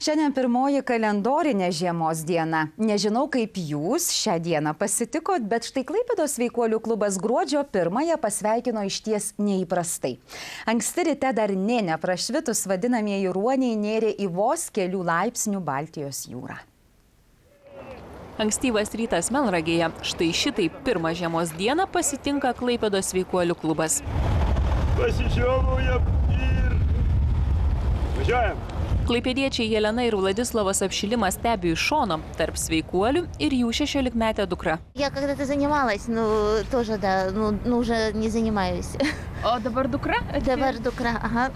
Šiandien pirmoji kalendorinė žiemos diena. Nežinau, kaip jūs šią dieną pasitikot, bet štai Klaipėdos sveikuolių klubas gruodžio 1-ąją pasveikino išties neįprastai. Anksti ryte dar nė neprašvitus vadinamieji ruoniai nėrė į vos kelių laipsnių Baltijos jūrą. Ankstyvas rytas Melnragėje. Štai šitaip pirmą žiemos dieną pasitinka Klaipėdos sveikuolių klubas. Pasižiūrėjom ir važiuojam. Klaipėdiečiai Jelena ir Vladislavas apšilimą stebi iš šono tarp sveikuolių ir jų 16-metė dukra. Я когда-то занималась, но тоже, да, уже не занимаюсь. O dabar dukra? Dabar dukra, aha.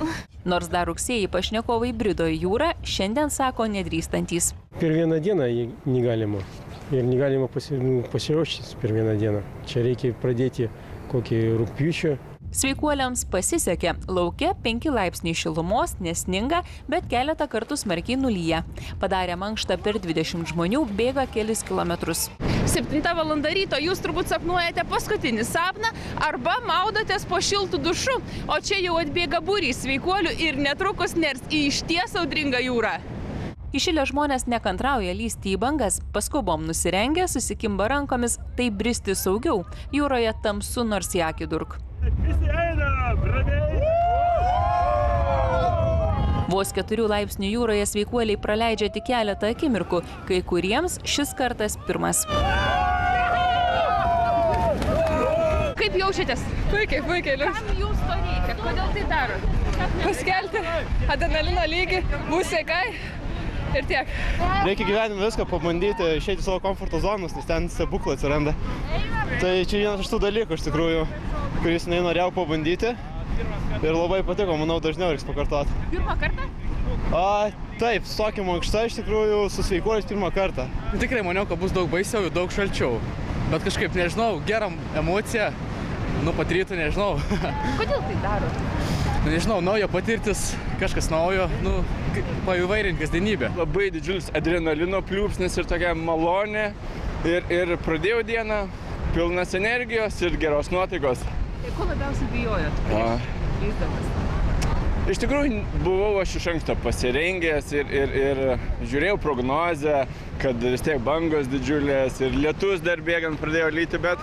Nors dar rugsėjį pašnekovai brido į jūrą, šiandien sako nedrįstantys. Per vieną dieną negalima. Ir negalima pasiruošti per vieną dieną. Čia reikia pradėti kokį rugpjūčio. Sveikuoliams pasisekė. Lauke 5 laipsniai šilumos, nesninga, bet keletą kartų smarkiai nulyja. Padarė mankštą per 20 žmonių, bėga kelis kilometrus. 7 valanda ryto jūs turbūt sapnuojate paskutinį sapną arba maudotės po šiltų dušu, o čia jau atbėga būrys sveikuolių ir netrukus ners į išties audringą jūrą. Įšilę žmonės nekantrauja lysti į bangas, paskubom nusirengę, susikimba rankomis, tai bristi saugiau. Jūroje tamsu nors į akį durk. Visi einam, ramiai! Vos 4 laipsnių jūroje sveikuoliai praleidžia tik keletą akimirkų, kai kuriems šis kartas pirmas. Kaip jaučiatės? Puikiai. Kam jūs to reikia? Kodėl tai darot? Paskelbti adrenalino lygį, būti sveikai ir tiek. Reikia gyvenime viską pabandyti, išeiti savo komforto zonos, nes ten stebuklai atsiranda. Tai čia vienas iš tų dalykų, iš tikrųjų, kuris nenorėjau pabandyti ir labai patiko, manau, dažniau reiks pakartoti. Pirmą kartą? Taip, su tokia mankšta iš tikrųjų su sveikuoliais pirmą kartą. Tikrai maniau, kad bus daug baisiau ir daug šalčiau, bet kažkaip, nežinau, geram emocija, pat ryto, nežinau. Kodėl tai darot? Nežinau, nauja patirtis, kažkas naujo, paįvairint kasdienybę. Labai didžiulis adrenalino pliūpsnis ir tokia malonė. Ir pradėjau dieną pilnas energijos ir geros nuotaikos. Tai ko labiausiai bijojot? Lįsdamas? Iš tikrųjų, buvau aš iš anksto pasirengęs ir žiūrėjau prognozę, kad vis tiek bangos didžiulės ir lietus dar bėgant pradėjo lyti, bet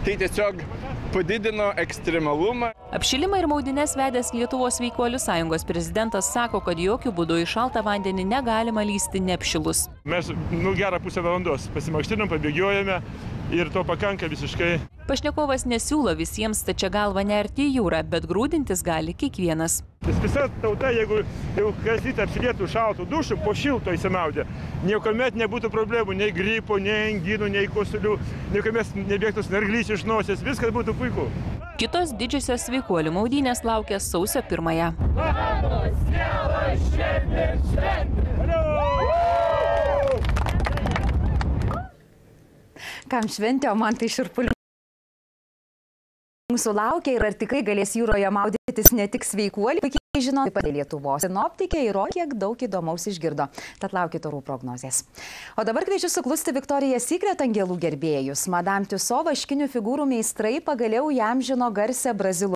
tai tiesiog padidino ekstremalumą. Apšilimą ir maudines vedęs Lietuvos sveikuolių sąjungos prezidentas sako, kad jokių būdų į šaltą vandenį negalima lysti neapšilus. Mes gerą pusę valandos pasimankštinom, pabėgiojame ir to pakanka visiškai. Pašnekovas nesiūlo visiems stačia galva nerti į jūrą, bet grūdintis gali kiekvienas. Visa tauta, jeigu jau kas rytą apsilietų šaltų dušų, po šilto įsimaudė, niekuomet nebūtų problemų, nei gripo, nei angynų, nei kosulių, niekuomet nebėgtų snarglys iš nosies, viskas būtų puiku. Kitos didžiosios sveikuolių maudynės laukia sausio 1-ąją. Kam šventė, o man tai šiurpulių. Mūsų laukia ir ar tikrai galės jūroje maudytis ne tik sveikuoliai, puikiai žino, taip pat Lietuvos sinoptikė ir kiek daug įdomaus išgirdo. Tad laukit orų prognozės. O dabar kviečiu suklusti Victoria's Secret angelų gerbėjus. Madame Tussauds vaškinių figūrų meistrai pagaliau įamžino garsią brazilų